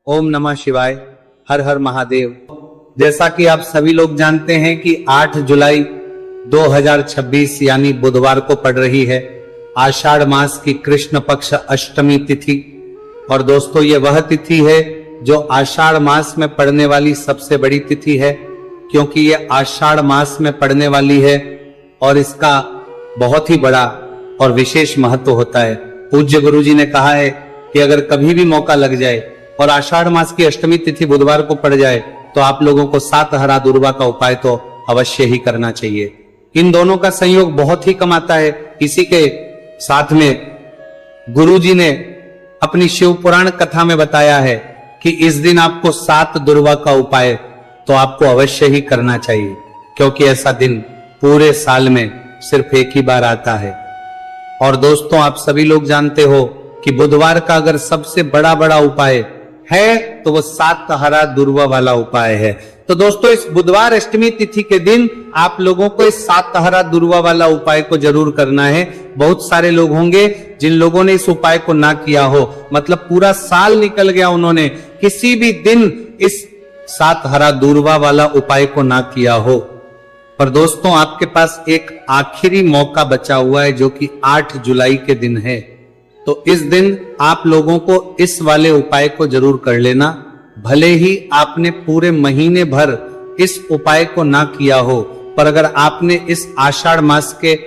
ओम नमः शिवाय। हर हर महादेव। जैसा कि आप सभी लोग जानते हैं कि 8 जुलाई 2026 यानी बुधवार को पड़ रही है आषाढ़ मास की कृष्ण पक्ष अष्टमी तिथि। और दोस्तों ये वह तिथि है जो आषाढ़ मास में पड़ने वाली सबसे बड़ी तिथि है, क्योंकि ये आषाढ़ मास में पड़ने वाली है और इसका बहुत ही बड़ा और विशेष महत्व होता है। पूज्य गुरुजी ने कहा है कि अगर कभी भी मौका लग जाए और आषाढ़ मास की अष्टमी तिथि बुधवार को पड़ जाए तो आप लोगों को 7 हरा दुर्वा का उपाय तो अवश्य ही करना चाहिए। इन दोनों का संयोग बहुत ही कम आता है। इसी के साथ में गुरुजी ने अपनी शिव पुराण कथा में बताया है कि इस दिन आपको 7 दुर्वा का उपाय तो आपको अवश्य ही करना चाहिए, क्योंकि ऐसा दिन पूरे साल में सिर्फ एक ही बार आता है। और दोस्तों आप सभी लोग जानते हो कि बुधवार का अगर सबसे बड़ा उपाय है तो वो 7 हरा दुर्वा वाला उपाय है। तो दोस्तों इस बुधवार अष्टमी तिथि के दिन आप लोगों को इस 7 हरा दुर्वा वाला उपाय को जरूर करना है। बहुत सारे लोग होंगे जिन लोगों ने इस उपाय को ना किया हो, मतलब पूरा साल निकल गया उन्होंने किसी भी दिन इस 7 हरा दुर्वा वाला उपाय को ना किया हो। पर दोस्तों आपके पास एक आखिरी मौका बचा हुआ है जो कि 8 जुलाई के दिन है। तो इस दिन आप लोगों को इस वाले उपाय को जरूर कर लेना। भले ही आपने पूरे महीने भर इस उपाय को ना किया हो, पर अगर आपने इस आषाढ़ मास के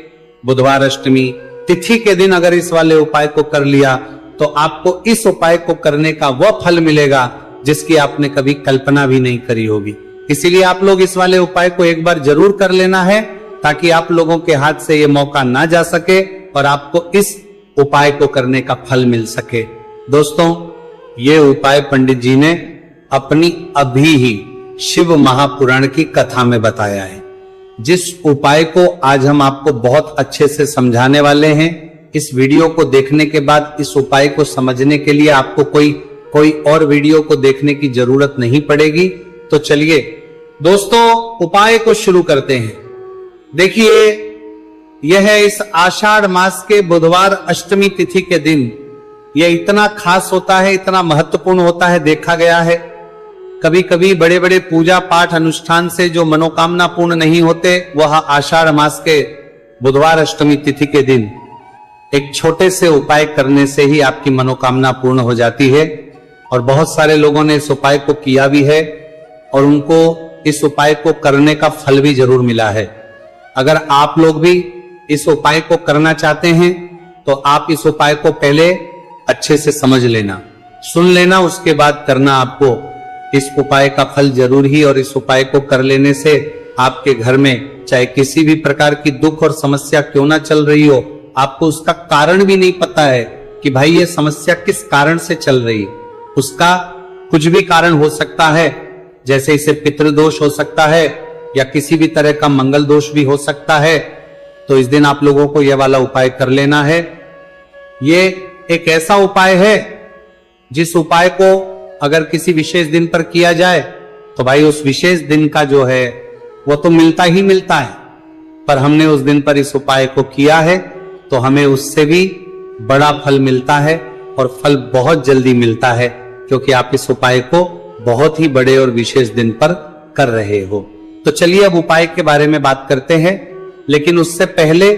बुधवार अष्टमी तिथि के दिन अगर इस वाले उपाय को कर लिया तो आपको इस उपाय को करने का वह फल मिलेगा जिसकी आपने कभी कल्पना भी नहीं करी होगी। इसीलिए आप लोग इस वाले उपाय को एक बार जरूर कर लेना है, ताकि आप लोगों के हाथ से ये मौका ना जा सके और आपको इस उपाय को करने का फल मिल सके। दोस्तों ये उपाय पंडित जी ने अपनी अभी ही शिव महापुराण की कथा में बताया है। जिस उपाय को आज हम आपको बहुत अच्छे से समझाने वाले हैं, इस वीडियो को देखने के बाद इस उपाय को समझने के लिए आपको कोई और वीडियो को देखने की जरूरत नहीं पड़ेगी। तो चलिए दोस्तों उपाय को शुरू करते हैं। देखिए यह है इस आषाढ़ मास के बुधवार अष्टमी तिथि के दिन। यह इतना खास होता है, इतना महत्वपूर्ण होता है, देखा गया है कभी कभी बड़े बड़े पूजा पाठ अनुष्ठान से जो मनोकामना पूर्ण नहीं होते, वह आषाढ़ मास के बुधवार अष्टमी तिथि के दिन एक छोटे से उपाय करने से ही आपकी मनोकामना पूर्ण हो जाती है। और बहुत सारे लोगों ने इस उपाय को किया भी है और उनको इस उपाय को करने का फल भी जरूर मिला है। अगर आप लोग भी इस उपाय को करना चाहते हैं तो आप इस उपाय को पहले अच्छे से समझ लेना, सुन लेना, उसके बाद करना। आपको इस उपाय का फल जरूर ही, और इस उपाय को कर लेने से आपके घर में चाहे किसी भी प्रकार की दुख और समस्या क्यों ना चल रही हो, आपको उसका कारण भी नहीं पता है कि भाई ये समस्या किस कारण से चल रही है। उसका कुछ भी कारण हो सकता है, जैसे इसे पितृदोष हो सकता है या किसी भी तरह का मंगल दोष भी हो सकता है। तो इस दिन आप लोगों को यह वाला उपाय कर लेना है। ये एक ऐसा उपाय है जिस उपाय को अगर किसी विशेष दिन पर किया जाए तो भाई उस विशेष दिन का जो है वो तो मिलता ही मिलता है, पर हमने उस दिन पर इस उपाय को किया है तो हमें उससे भी बड़ा फल मिलता है और फल बहुत जल्दी मिलता है, क्योंकि आप इस उपाय को बहुत ही बड़े और विशेष दिन पर कर रहे हो। तो चलिए अब उपाय के बारे में बात करते हैं, लेकिन उससे पहले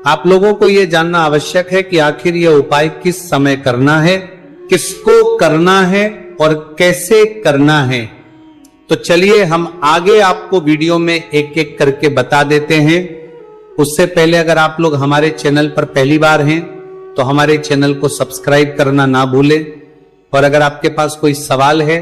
आप लोगों को यह जानना आवश्यक है कि आखिर यह उपाय किस समय करना है, किसको करना है और कैसे करना है। तो चलिए हम आगे आपको वीडियो में एक एक करके बता देते हैं। उससे पहले अगर आप लोग हमारे चैनल पर पहली बार हैं तो हमारे चैनल को सब्सक्राइब करना ना भूलें, और अगर आपके पास कोई सवाल है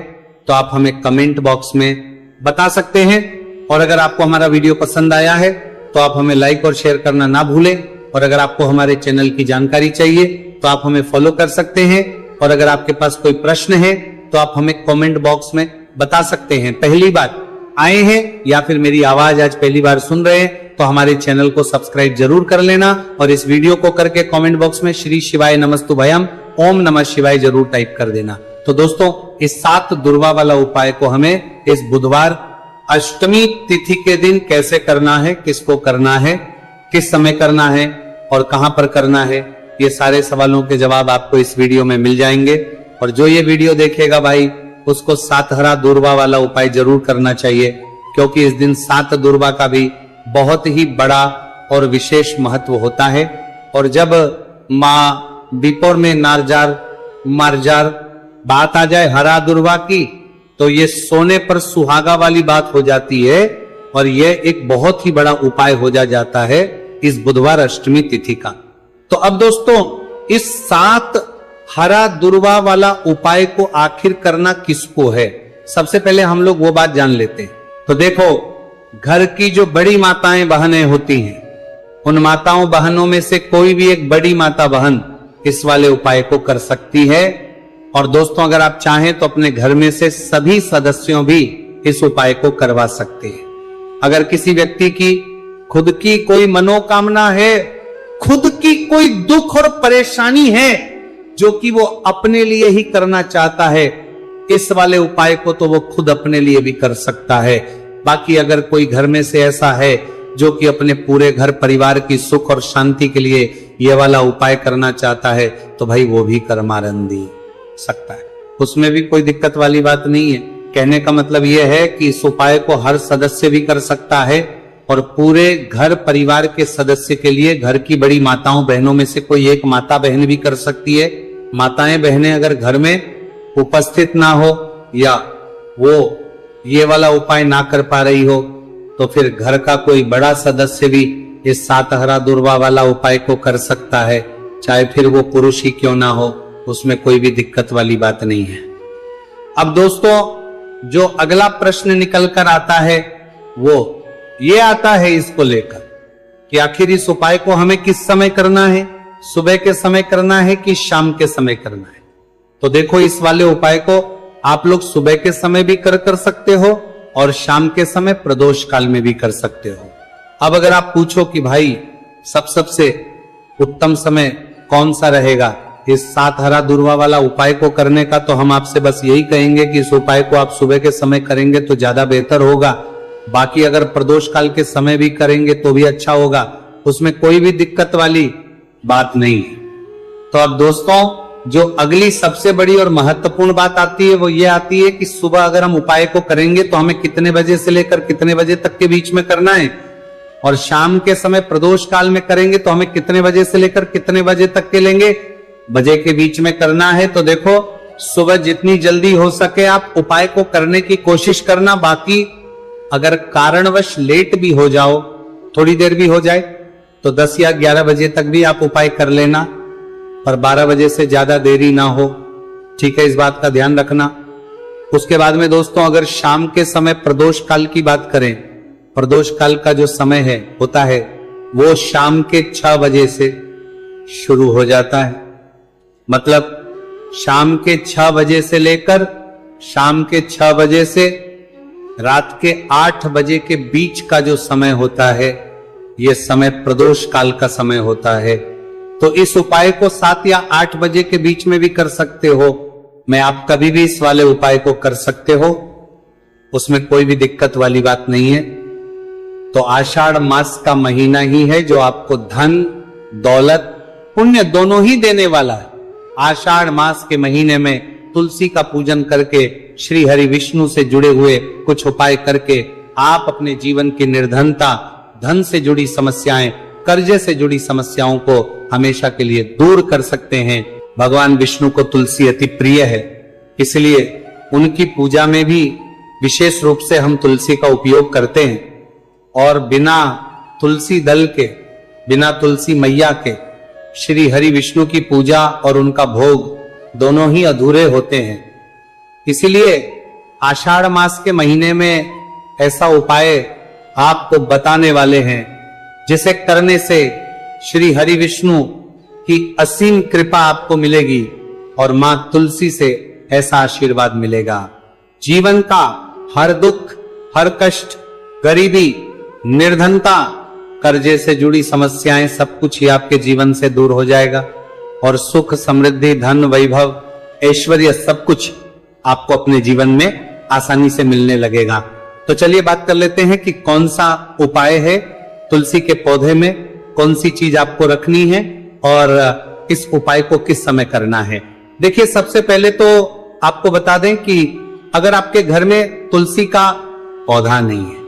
तो आप हमें कमेंट बॉक्स में बता सकते हैं। और अगर आपको हमारा वीडियो पसंद आया है तो आप हमें लाइक और शेयर करना ना भूलें। और अगर आपको हमारे चैनल की जानकारी चाहिए तो आप हमें फॉलो कर सकते हैं। और अगर आपके पास कोई प्रश्न है तो आप हमें कमेंट बॉक्स में बता सकते हैं। पहली बार आए हैं या फिर मेरी आवाज आज पहली बार सुन रहे हैं तो हमारे चैनल को सब्सक्राइब जरूर कर लेना, और इस वीडियो को करके कमेंट बॉक्स में श्री शिवाय नमस्तु भयम ओम नमः शिवाय जरूर टाइप कर देना। तो दोस्तों इस 7 दुर्वा वाला उपाय को हमें इस बुधवार अष्टमी तिथि के दिन कैसे करना है, किसको करना है, किस समय करना है और कहां पर करना है, ये सारे सवालों के जवाब आपको इस वीडियो में मिल जाएंगे। और जो ये वीडियो देखेगा भाई उसको 7 हरा दूर्वा वाला उपाय जरूर करना चाहिए, क्योंकि इस दिन 7 दूर्वा का भी बहुत ही बड़ा और विशेष महत्व होता है। और जब माँ बिपोर में नारजार मारजार बात आ जाए हरा दूर्वा की, तो ये सोने पर सुहागा वाली बात हो जाती है और यह एक बहुत ही बड़ा उपाय हो जाता है इस बुधवार अष्टमी तिथि का। तो अब दोस्तों, इस 7 हरा दूर्वा वाला उपाय को आखिर करना किसको है, सबसे पहले हम लोग वो बात जान लेते हैं। तो देखो, घर की जो बड़ी माताएं बहनें होती हैं, उन माताओं बहनों में से कोई भी एक बड़ी माता बहन इस वाले उपाय को कर सकती है। और दोस्तों, अगर आप चाहें तो अपने घर में से सभी सदस्यों भी इस उपाय को करवा सकते हैं। अगर किसी व्यक्ति की खुद की कोई मनोकामना है, खुद की कोई दुख और परेशानी है जो कि वो अपने लिए ही करना चाहता है, इस वाले उपाय को तो वो खुद अपने लिए भी कर सकता है। बाकी अगर कोई घर में से ऐसा है जो कि अपने पूरे घर परिवार की सुख और शांति के लिए ये वाला उपाय करना चाहता है, तो भाई वो भी कर्मारंदी सकता है, उसमें भी कोई दिक्कत वाली बात नहीं है। कहने का मतलब यह है कि इस उपाय को हर सदस्य भी कर सकता है और पूरे घर परिवार के सदस्य के लिए घर की बड़ी माताओं बहनों में से कोई एक माता बहन भी कर सकती है। माताएं बहनें अगर घर में उपस्थित ना हो या वो ये वाला उपाय ना कर पा रही हो, तो फिर घर का कोई बड़ा सदस्य भी इस 7 हरा दूर्वा वाला उपाय को कर सकता है, चाहे फिर वो पुरुष ही क्यों ना हो, उसमें कोई भी दिक्कत वाली बात नहीं है। अब दोस्तों, जो अगला प्रश्न निकल कर आता है वो ये आता है इसको लेकर कि आखिर इस उपाय को हमें किस समय करना है, सुबह के समय करना है कि शाम के समय करना है। तो देखो, इस वाले उपाय को आप लोग सुबह के समय भी कर सकते हो और शाम के समय प्रदोष काल में भी कर सकते हो। अब अगर आप पूछो कि भाई सबसे उत्तम समय कौन सा रहेगा इस 7 हरा दूर्वा वाला उपाय को करने का, तो हम आपसे बस यही कहेंगे कि इस उपाय को आप सुबह के समय करेंगे तो ज्यादा बेहतर होगा। बाकी अगर प्रदोष काल के समय भी करेंगे तो भी अच्छा होगा, उसमें कोई भी दिक्कत वाली बात नहीं है। तो अब दोस्तों, जो अगली सबसे बड़ी और महत्वपूर्ण बात आती है वो ये आती है कि सुबह अगर हम उपाय को करेंगे तो हमें कितने बजे से लेकर कितने बजे तक के बीच में करना है, और शाम के समय प्रदोष काल में करेंगे तो हमें कितने बजे से लेकर कितने बजे तक के लेंगे, बजे के बीच में करना है। तो देखो, सुबह जितनी जल्दी हो सके आप उपाय को करने की कोशिश करना। बाकी अगर कारणवश लेट भी हो जाओ, थोड़ी देर भी हो जाए, तो 10 या 11 बजे तक भी आप उपाय कर लेना, पर 12 बजे से ज्यादा देरी ना हो, ठीक है, इस बात का ध्यान रखना। उसके बाद में दोस्तों, अगर शाम के समय प्रदोष काल की बात करें, प्रदोष काल का जो समय है होता है वो शाम के 6 बजे से शुरू हो जाता है। मतलब शाम के 6 बजे से लेकर शाम के 6 बजे से रात के 8 बजे के बीच का जो समय होता है, यह समय प्रदोष काल का समय होता है। तो इस उपाय को 7 या 8 बजे के बीच में भी कर सकते हो, मैं आप कभी भी इस वाले उपाय को कर सकते हो, उसमें कोई भी दिक्कत वाली बात नहीं है। तो आषाढ़ मास का महीना ही है जो आपको धन, दौलत, पुण्य दोनों ही देने वाला है। आषाढ़ मास के महीने में तुलसी का पूजन करके, श्री हरि विष्णु से जुड़े हुए कुछ उपाय करके आप अपने जीवन की निर्धनता, धन से जुड़ी समस्याएं, कर्जे से जुड़ी समस्याओं को हमेशा के लिए दूर कर सकते हैं। भगवान विष्णु को तुलसी अति प्रिय है, इसलिए उनकी पूजा में भी विशेष रूप से हम तुलसी का उपयोग करते हैं। और बिना तुलसी दल के, बिना तुलसी मैया के श्री हरि विष्णु की पूजा और उनका भोग दोनों ही अधूरे होते हैं। इसीलिए आषाढ़ मास के महीने में ऐसा उपाय आपको बताने वाले हैं जिसे करने से श्री हरि विष्णु की असीम कृपा आपको मिलेगी और मां तुलसी से ऐसा आशीर्वाद मिलेगा। जीवन का हर दुख, हर कष्ट, गरीबी, निर्धनता, कर्जे से जुड़ी समस्याएं, सब कुछ ही आपके जीवन से दूर हो जाएगा और सुख, समृद्धि, धन, वैभव, ऐश्वर्य सब कुछ आपको अपने जीवन में आसानी से मिलने लगेगा। तो चलिए बात कर लेते हैं कि कौन सा उपाय है, तुलसी के पौधे में कौन सी चीज आपको रखनी है और इस उपाय को किस समय करना है। देखिए, सबसे पहले तो आपको बता दें कि अगर आपके घर में तुलसी का पौधा नहीं है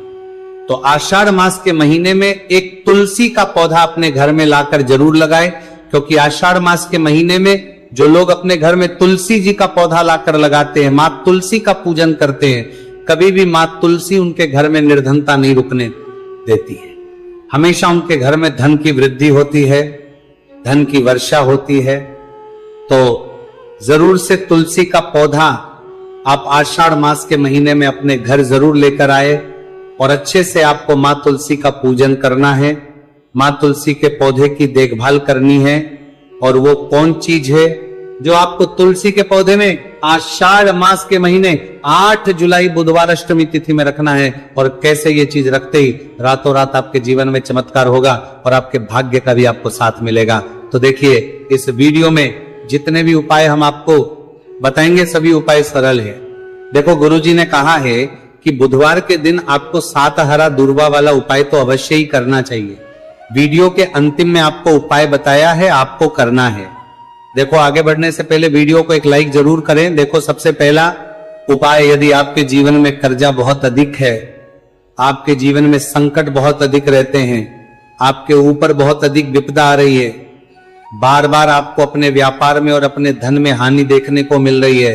तो आषाढ़ मास के महीने में एक तुलसी का पौधा अपने घर में लाकर जरूर लगाएं, क्योंकि आषाढ़ मास के महीने में जो लोग अपने घर में तुलसी जी का पौधा लाकर लगाते हैं, मां तुलसी का पूजन करते हैं, कभी भी मां तुलसी उनके घर में निर्धनता नहीं रुकने देती है। हमेशा उनके घर में धन की वृद्धि होती है, धन की वर्षा होती है। तो जरूर से तुलसी का पौधा आप आषाढ़ मास के महीने में अपने घर जरूर लेकर आए और अच्छे से आपको मां तुलसी का पूजन करना है, मां तुलसी के पौधे की देखभाल करनी है। और वो कौन चीज है जो आपको तुलसी के पौधे में आषाढ़ मास के महीने 8 जुलाई बुधवार अष्टमी तिथि में रखना है, और कैसे ये चीज रखते ही रातों रात आपके जीवन में चमत्कार होगा और आपके भाग्य का भी आपको साथ मिलेगा। तो देखिए, इस वीडियो में जितने भी उपाय हम आपको बताएंगे सभी उपाय सरल है। देखो, गुरुजी ने कहा है कि बुधवार के दिन आपको 7 हरा दूर्वा वाला उपाय तो अवश्य ही करना चाहिए। वीडियो के अंतिम में आपको उपाय बताया है, आपको करना है। देखो, आगे बढ़ने से पहले वीडियो को एक लाइक जरूर करें। देखो, सबसे पहला उपाय, यदि आपके जीवन में कर्जा बहुत अधिक है, आपके जीवन में संकट बहुत अधिक रहते हैं, आपके ऊपर बहुत अधिक विपदा आ रही है, बार बार आपको अपने व्यापार में और अपने धन में हानि देखने को मिल रही है,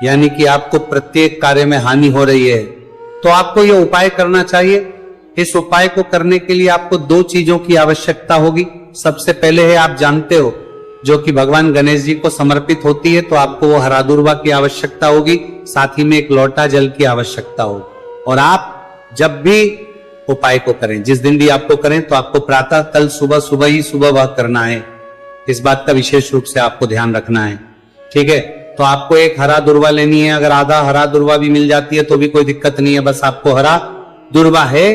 यानी कि आपको प्रत्येक कार्य में हानि हो रही है, तो आपको यह उपाय करना चाहिए। इस उपाय को करने के लिए आपको 2 चीजों की आवश्यकता होगी। सबसे पहले है, आप जानते हो, जो कि भगवान गणेश जी को समर्पित होती है, तो आपको वो हरा दूर्वा की आवश्यकता होगी, साथ ही में एक लोटा जल की आवश्यकता होगी। और आप जब भी उपाय को करें, जिस दिन भी आपको करें, तो आपको प्रातः कल सुबह ही सुबह वह करना है। इस बात का विशेष रूप से आपको ध्यान रखना है, ठीक है। तो आपको एक हरा दूर्वा लेनी है। अगर आधा हरा दूर्वा भी मिल जाती है तो भी कोई दिक्कत नहीं है, बस आपको हरा दूर्वा है।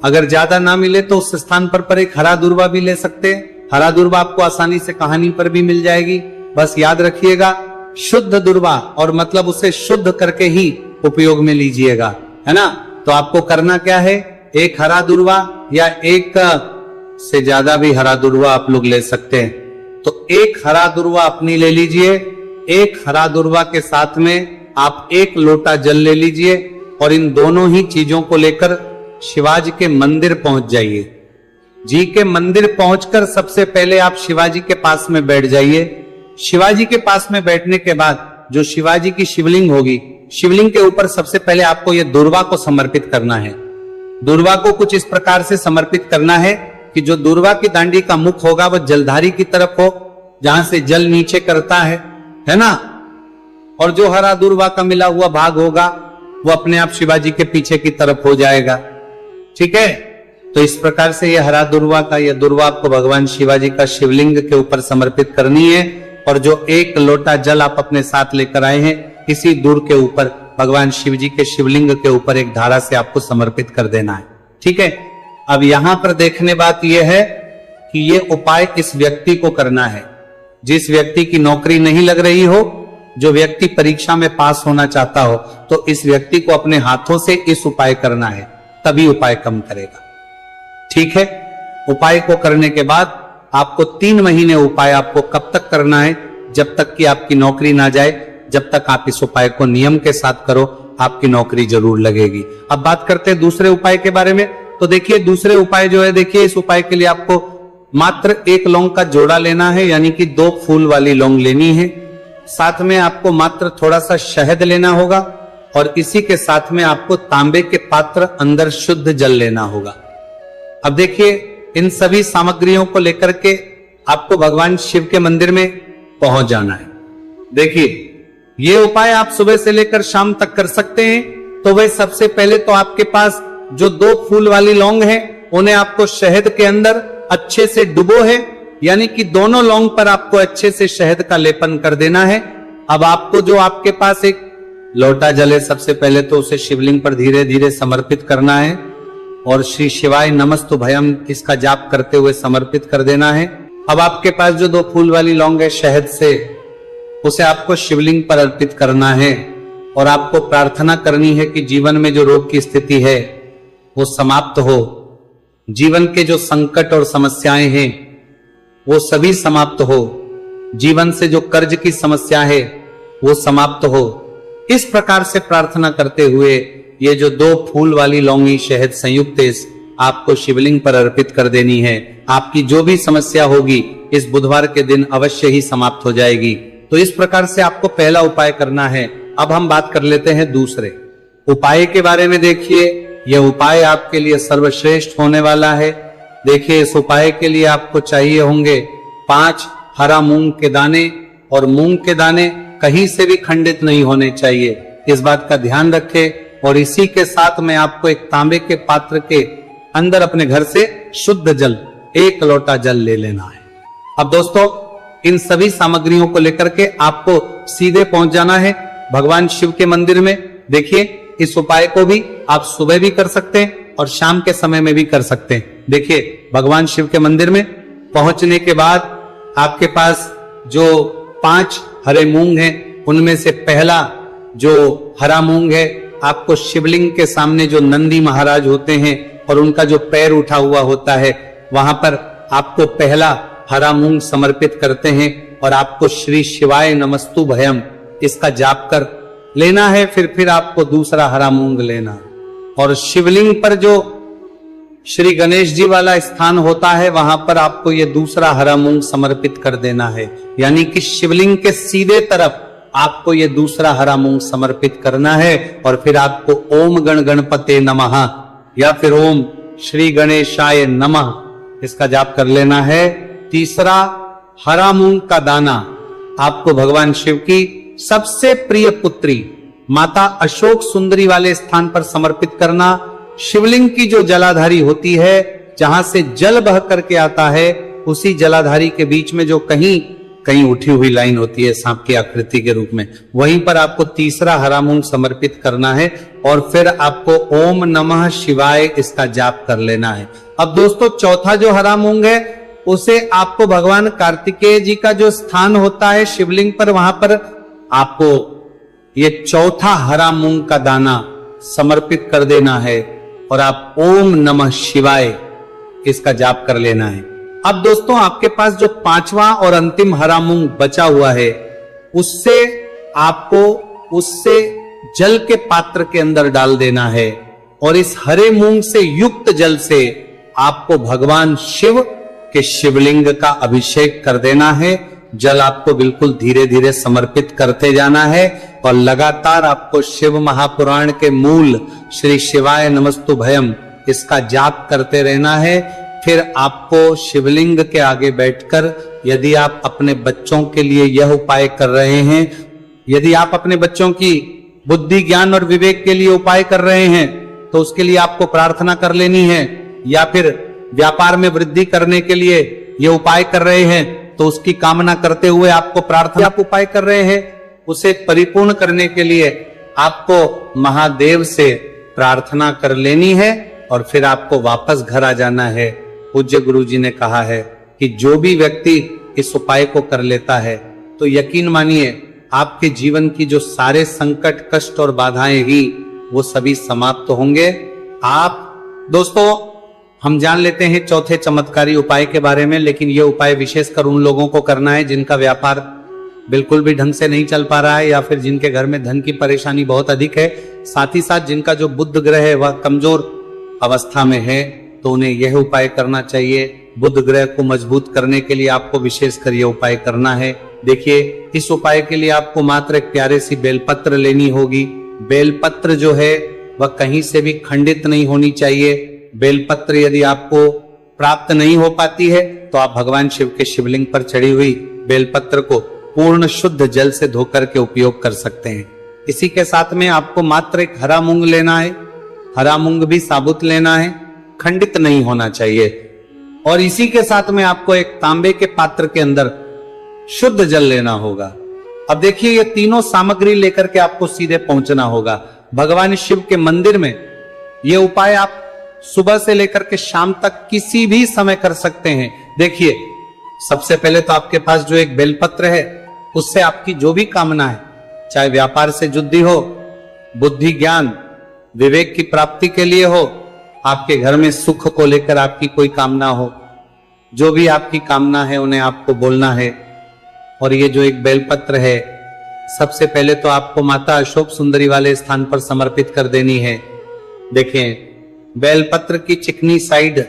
अगर ज्यादा ना मिले तो उस स्थान पर एक हरा दूर्वा भी ले सकते हैं। हरा दूर्वा आपको आसानी से कहानी पर भी मिल जाएगी। बस याद रखिएगा, शुद्ध दूर्वा, और मतलब उसे शुद्ध करके ही उपयोग में लीजिएगा, है ना। तो आपको करना क्या है, एक हरा दूर्वा या एक से ज्यादा भी हरा दूर्वा आप लोग ले सकते हैं। तो एक हरा दूर्वा अपनी ले लीजिए। एक हरा दूर्वा के साथ में आप 1 लोटा जल ले लीजिए और इन दोनों ही चीजों को लेकर शिवाजी के मंदिर पहुंच जाइए। जी के मंदिर पहुंचकर सबसे पहले आप शिवाजी के पास में बैठ जाइए। शिवाजी के पास में बैठने के बाद जो शिवाजी की शिवलिंग होगी, शिवलिंग के ऊपर सबसे पहले आपको यह दूर्वा को समर्पित करना है। दूर्वा को कुछ इस प्रकार से समर्पित करना है कि जो दूर्वा की दांडी का मुख होगा वह जलधारी की तरफ हो, जहां से जल नीचे करता है ना। और जो हरा दूर्वा का मिला हुआ भाग होगा वो अपने आप शिवाजी के पीछे की तरफ हो जाएगा, ठीक है। तो इस प्रकार से यह हरा दूर्वा का यह दूर्वा आपको भगवान शिवाजी का शिवलिंग के ऊपर समर्पित करनी है। और जो 1 लोटा जल आप अपने साथ लेकर आए हैं, इसी दूर के ऊपर भगवान शिव जी के शिवलिंग के ऊपर एक धारा से आपको समर्पित कर देना है, ठीक है। अब यहां पर देखने बात यह है कि यह उपाय इस व्यक्ति को करना है जिस व्यक्ति की नौकरी नहीं लग रही हो, जो व्यक्ति परीक्षा में पास होना चाहता हो, तो इस व्यक्ति को अपने हाथों से इस उपाय करना है, तभी उपाय काम करेगा, ठीक है। उपाय को करने के बाद आपको 3 महीने उपाय आपको कब तक करना है, जब तक कि आपकी नौकरी ना जाए। जब तक आप इस उपाय को नियम के साथ करो, आपकी नौकरी जरूर लगेगी। अब बात करते हैं दूसरे उपाय के बारे में। तो देखिए, दूसरे उपाय जो है, देखिए, इस उपाय के लिए आपको मात्र 1 लौंग का जोड़ा लेना है, यानी कि 2 फूल वाली लौंग लेनी है। साथ में आपको मात्र थोड़ा सा शहद लेना होगा और इसी के साथ में आपको तांबे के पात्र अंदर शुद्ध जल लेना होगा। अब देखिए, इन सभी सामग्रियों को लेकर के आपको भगवान शिव के मंदिर में पहुंच जाना है। देखिए, ये उपाय आप सुबह से लेकर शाम तक कर सकते हैं। तो वह सबसे पहले तो आपके पास जो 2 फूल वाली लौंग है, उन्हें आपको शहद के अंदर अच्छे से डुबो है, यानी कि दोनों लौंग पर आपको अच्छे से शहद का लेपन कर देना है। अब आपको जो आपके पास एक लोटा जल है, सबसे पहले तो उसे शिवलिंग पर धीरे धीरे समर्पित करना है और श्री शिवाय नमस्तुभयम इसका जाप करते हुए समर्पित कर देना है। अब आपके पास जो 2 फूल वाली लौंग है शहद से, उसे आपको शिवलिंग पर अर्पित करना है और आपको प्रार्थना करनी है कि जीवन में जो रोग की स्थिति है वो समाप्त हो, जीवन के जो संकट और समस्याएं हैं वो सभी समाप्त हो, जीवन से जो कर्ज की समस्या है वो समाप्त हो। इस प्रकार से प्रार्थना करते हुए ये जो 2 फूल वाली लौंगी शहद संयुक्त आपको शिवलिंग पर अर्पित कर देनी है। आपकी जो भी समस्या होगी इस बुधवार के दिन अवश्य ही समाप्त हो जाएगी। तो इस प्रकार से आपको पहला उपाय करना है। अब हम बात कर लेते हैं दूसरे उपाय के बारे में। देखिए यह उपाय आपके लिए सर्वश्रेष्ठ होने वाला है। देखिए इस उपाय के लिए आपको चाहिए होंगे 5 हरा मूंग के दाने, और मूंग के दाने कहीं से भी खंडित नहीं होने चाहिए, इस बात का ध्यान रखें। और इसी के साथ में आपको एक तांबे के पात्र के अंदर अपने घर से शुद्ध जल 1 लोटा जल ले लेना है। अब दोस्तों इन सभी सामग्रियों को लेकर के आपको सीधे पहुंच जाना है भगवान शिव के मंदिर में। देखिए इस उपाय को भी आप सुबह भी कर सकते हैं और शाम के समय में भी कर सकते हैं। देखिए भगवान शिव के मंदिर में पहुंचने के बाद आपके पास जो 5 हरे मूंग हैं उनमें से पहला जो हरा मूंग है आपको शिवलिंग के सामने जो नंदी महाराज होते हैं और उनका जो पैर उठा हुआ होता है वहां पर आपको पहला हरा मूंग समर्पित करते हैं और आपको श्री शिवाय नमस्तु भयम इसका जाप कर लेना है। फिर आपको दूसरा हरा मूंग लेना और शिवलिंग पर जो श्री गणेश जी वाला स्थान होता है वहां पर आपको ये दूसरा हरा मूंग समर्पित कर देना है। यानी कि शिवलिंग के सीधे तरफ आपको ये दूसरा हरा मूंग समर्पित करना है और फिर आपको ओम गण गणपते नमः या फिर ओम श्री गणेशाय नमः इसका जाप कर लेना है। तीसरा हरा मूंग का दाना आपको भगवान शिव की सबसे प्रिय पुत्री माता अशोक सुंदरी वाले स्थान पर समर्पित करना। शिवलिंग की जो जलाधारी होती है जहां से जल बह करके आता है उसी जलाधारी के बीच में जो कहीं कहीं उठी हुई लाइन होती है सांप की आकृति के रूप में, वहीं पर आपको तीसरा हरा मूंग समर्पित करना है और फिर आपको ओम नमः शिवाय इसका जाप कर लेना है। अब दोस्तों चौथा जो हरा मूंग है उसे आपको भगवान कार्तिकेय जी का जो स्थान होता है शिवलिंग पर वहां पर आपको ये चौथा हरा मूंग का दाना समर्पित कर देना है और आप ओम नमः शिवाय इसका जाप कर लेना है। अब दोस्तों आपके पास जो 5वां और अंतिम हरा मूंग बचा हुआ है उससे जल के पात्र के अंदर डाल देना है और इस हरे मूंग से युक्त जल से आपको भगवान शिव के शिवलिंग का अभिषेक कर देना है। जल आपको बिल्कुल धीरे धीरे समर्पित करते जाना है और लगातार आपको शिव महापुराण के मूल श्री शिवाय नमस्तु भयम इसका जाप करते रहना है। फिर आपको शिवलिंग के आगे बैठकर यदि आप अपने बच्चों के लिए यह उपाय कर रहे हैं, यदि आप अपने बच्चों की बुद्धि ज्ञान और विवेक के लिए उपाय कर रहे हैं तो उसके लिए आपको प्रार्थना कर लेनी है, या फिर व्यापार में वृद्धि करने के लिए यह उपाय कर रहे हैं तो उसकी कामना करते हुए आपको प्रार्थना आप उपाय कर रहे हैं उसे परिपूर्ण करने के लिए आपको महादेव से प्रार्थना कर लेनी है और फिर आपको वापस घर आ जाना है। पूज्य गुरु जी ने कहा है कि जो भी व्यक्ति इस उपाय को कर लेता है तो यकीन मानिए आपके जीवन की जो सारे संकट कष्ट और बाधाएं ही वो सभी समाप्त होंगे। आप दोस्तों हम जान लेते हैं चौथे चमत्कारी उपाय के बारे में, लेकिन यह उपाय विशेषकर उन लोगों को करना है जिनका व्यापार बिल्कुल भी ढंग से नहीं चल पा रहा है या फिर जिनके घर में धन की परेशानी बहुत अधिक है, साथ ही साथ जिनका जो बुध ग्रह है वह कमजोर अवस्था में है, तो उन्हें यह उपाय करना चाहिए। बुध ग्रह को मजबूत करने के लिए आपको विशेषकर यह उपाय करना है। देखिए इस उपाय के लिए आपको मात्र एक प्यारे सी बेलपत्र लेनी होगी। बेलपत्र जो है वह कहीं से भी खंडित नहीं होनी चाहिए। बेलपत्र यदि आपको प्राप्त नहीं हो पाती है तो आप भगवान शिव के शिवलिंग पर चढ़ी हुई बेलपत्र को पूर्ण शुद्ध जल से धोकर के उपयोग कर सकते हैं। इसी के साथ में आपको मात्र एक हरा मूंग लेना है। हरा मूंग भी साबुत लेना है, खंडित नहीं होना चाहिए। और इसी के साथ में आपको एक तांबे के पात्र के अंदर शुद्ध जल लेना होगा। अब देखिए ये तीनों सामग्री लेकर के आपको सीधे पहुंचना होगा भगवान शिव के मंदिर में। ये उपाय आप सुबह से लेकर के शाम तक किसी भी समय कर सकते हैं। देखिए सबसे पहले तो आपके पास जो एक बेलपत्र है उससे आपकी जो भी कामना है, चाहे व्यापार से जुड़ी हो, बुद्धि ज्ञान विवेक की प्राप्ति के लिए हो, आपके घर में सुख को लेकर आपकी कोई कामना हो, जो भी आपकी कामना है उन्हें आपको बोलना है। और ये जो एक बेलपत्र है सबसे पहले तो आपको माता अशोक सुंदरी वाले स्थान पर समर्पित कर देनी है। देखें, बेलपत्र की चिकनी साइड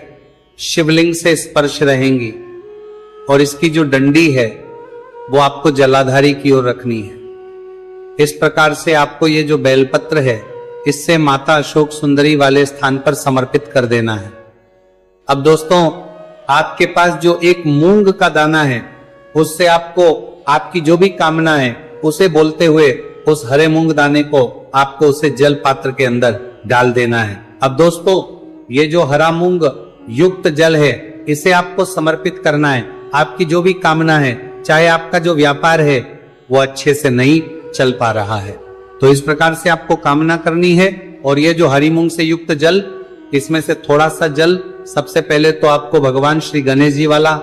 शिवलिंग से स्पर्श रहेंगी और इसकी जो डंडी है वो आपको जलाधारी की ओर रखनी है। इस प्रकार से आपको ये जो बेलपत्र है इससे माता अशोक सुंदरी वाले स्थान पर समर्पित कर देना है। अब दोस्तों, आपके पास जो एक मूंग का दाना है उससे आपको आपकी जो भी कामना है उसे बोलते हुए उस हरे मूंग दाने को आपको उसे जल पात्र के अंदर डाल देना है। अब दोस्तों, ये जो हरा मूंग युक्त जल है इसे आपको समर्पित करना है। आपकी जो भी कामना है, चाहे आपका जो व्यापार है वो अच्छे से नहीं चल पा रहा है, तो इस प्रकार से आपको कामना करनी है। और ये जो हरी मूंग से युक्त जल, इसमें से थोड़ा सा जल सबसे पहले तो आपको भगवान श्री गणेश जी वाला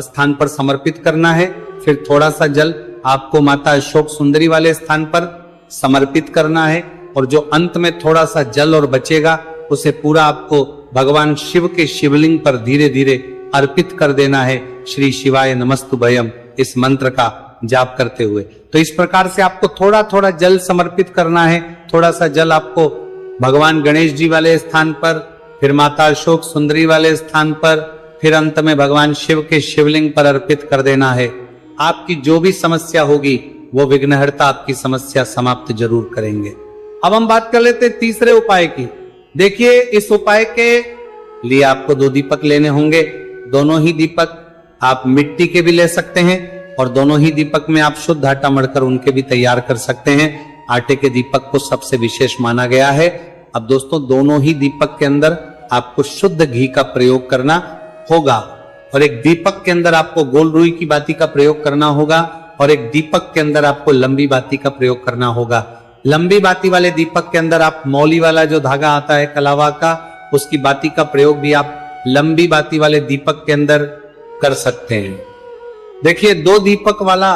स्थान पर समर्पित करना है। फिर थोड़ा सा जल आपको माता अशोक सुंदरी वाले स्थान पर समर्पित करना है। और जो अंत में थोड़ा सा जल और बचेगा उसे पूरा आपको भगवान शिव के शिवलिंग पर धीरे धीरे अर्पित कर देना है। श्री शिवाय नमस्तुभयम इस मंत्र का जाप करते हुए। तो इस प्रकार से आपको थोड़ा थोड़ा जल समर्पित करना है। थोड़ा सा जल आपको भगवान गणेश जी वाले स्थान पर, फिर माता अशोक सुंदरी वाले स्थान पर, फिर अंत में भगवान शिव के शिवलिंग पर अर्पित कर देना है। आपकी जो भी समस्या होगी वो विघ्नहर्ता आपकी समस्या समाप्त जरूर करेंगे। अब हम बात कर लेते हैं तीसरे उपाय की। देखिए, इस उपाय के लिए आपको 2 दीपक लेने होंगे। दोनों ही दीपक आप मिट्टी के भी ले सकते हैं और दोनों ही दीपक में आप शुद्ध आटा मढ़कर उनके भी तैयार कर सकते हैं। आटे के दीपक को सबसे विशेष माना गया है। अब दोस्तों, दोनों ही दीपक के अंदर आपको शुद्ध घी का प्रयोग करना होगा और एक दीपक के अंदर आपको गोल रुई की बाती का प्रयोग करना होगा और एक दीपक के अंदर आपको लंबी बाती का प्रयोग करना होगा। लंबी बाती वाले दीपक के अंदर आप मौली वाला जो धागा आता है कलावा का, उसकी बाती का प्रयोग भी आप लंबी बाती वाले दीपक के अंदर कर सकते हैं। देखिए, 2 दीपक वाला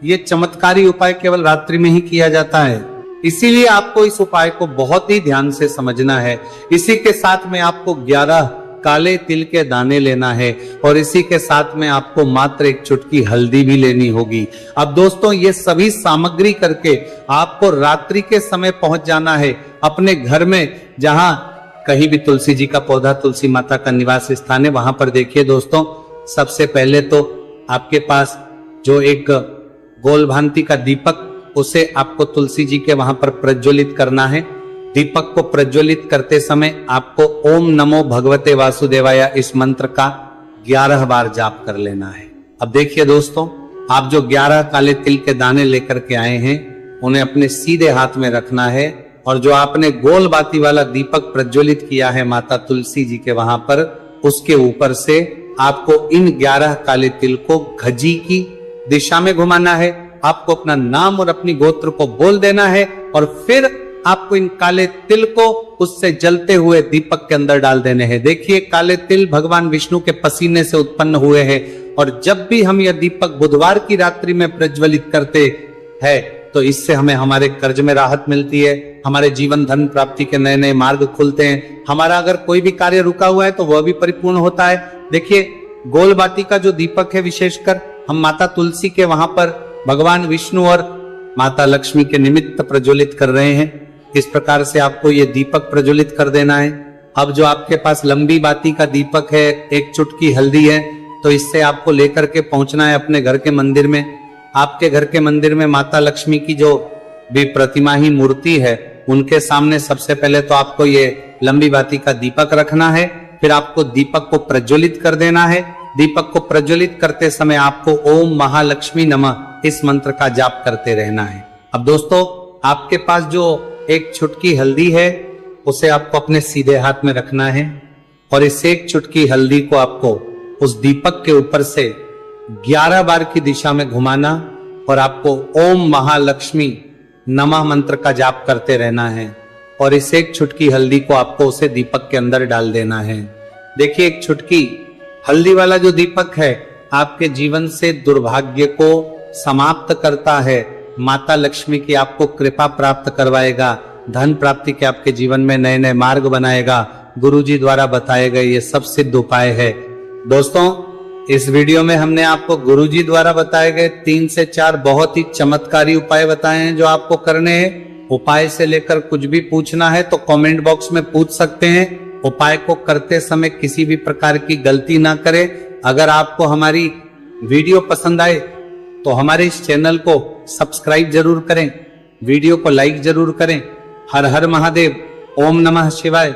ये चमत्कारी उपाय केवल रात्रि में ही किया जाता है, इसीलिए आपको इस उपाय को बहुत ही ध्यान से समझना है। इसी के साथ में आपको 11 काले तिल के दाने लेना है और इसी के साथ में आपको मात्र 1 चुटकी हल्दी भी लेनी होगी। अब दोस्तों, ये सभी सामग्री करके आपको रात्रि के समय पहुंच जाना है अपने घर में, जहां कहीं भी तुलसी जी का पौधा, तुलसी माता का निवास स्थान है, वहां पर देखिए दोस्तों, सबसे पहले तो आपके पास जो एक गोल भांति का दीपक, उसे आपको तुलसी जी के वहां पर प्रज्वलित करना है। दीपक को प्रज्वलित करते समय आपको ओम नमो भगवते वासुदेवाय इस मंत्र का 11 बार जाप कर लेना है। अब देखिए दोस्तों, आप जो 11 काले तिल के दाने लेकर के आए हैं उन्हें अपने सीधे हाथ में रखना है और जो आपने गोल बाती वाला दीपक प्रज्वलित किया है माता तुलसी जी के वहां पर, उसके ऊपर से आपको इन 11 काले तिल को घजी की दिशा में घुमाना है। आपको अपना नाम और अपनी गोत्र को बोल देना है और फिर आपको इन काले तिल को उससे जलते हुए दीपक के अंदर डाल देने हैं। देखिए, काले तिल भगवान विष्णु के पसीने से उत्पन्न हुए हैं और जब भी हम यह दीपक बुधवार की रात्रि में प्रज्वलित करते हैं तो इससे हमें हमारे कर्ज में राहत मिलती है, हमारे जीवन धन प्राप्ति के नए नए मार्ग खुलते हैं। हमारा अगर कोई भी कार्य रुका हुआ है तो वह भी परिपूर्ण होता है। देखिए, गोल बाती का जो दीपक है, विशेषकर हम माता तुलसी के वहां पर भगवान विष्णु और माता लक्ष्मी के निमित्त प्रज्वलित कर रहे हैं। इस प्रकार से आपको ये दीपक प्रज्वलित कर देना है। अब जो आपके पास लंबी बाती का दीपक है, 1 चुटकी हल्दी है, तो इससे आपको लेकर के पहुंचना है अपने घर के मंदिर में। आपके घर के मंदिर में माता लक्ष्मी की जो भी प्रतिमा ही मूर्ति है, उनके सामने सबसे पहले तो आपको ये लंबी बाती का दीपक रखना है। फिर आपको दीपक को प्रज्वलित कर देना है। दीपक को प्रज्वलित करते समय आपको ओम महालक्ष्मी नमः इस मंत्र का जाप करते रहना है। अब दोस्तों, आपके पास जो 1 चुटकी हल्दी है उसे आपको अपने सीधे हाथ में रखना है और इस 1 चुटकी हल्दी को आपको उस दीपक के ऊपर से 11 बार की दिशा में घुमाना और आपको ओम महालक्ष्मी नमः मंत्र का जाप करते रहना है और इस 1 चुटकी हल्दी को आपको उसे दीपक के अंदर डाल देना है। देखिए, 1 चुटकी हल्दी वाला जो दीपक है आपके जीवन से दुर्भाग्य को समाप्त करता है, माता लक्ष्मी की आपको कृपा प्राप्त करवाएगा, धन प्राप्ति के आपके जीवन में नए नए मार्ग बनाएगा। गुरुजी द्वारा बताए गए ये सब सिद्ध उपाय है। दोस्तों, इस वीडियो में हमने आपको गुरुजी द्वारा बताए गए 3 से 4 बहुत ही चमत्कारी उपाय बताए हैं जो आपको करने हैं। उपाय से लेकर कुछ भी पूछना है तो कमेंट बॉक्स में पूछ सकते हैं। उपाय को करते समय किसी भी प्रकार की गलती ना करें। अगर आपको हमारी वीडियो पसंद आए तो हमारे इस चैनल को सब्सक्राइब जरूर करें, वीडियो को लाइक जरूर करें। हर हर महादेव, ओम नमः शिवाय।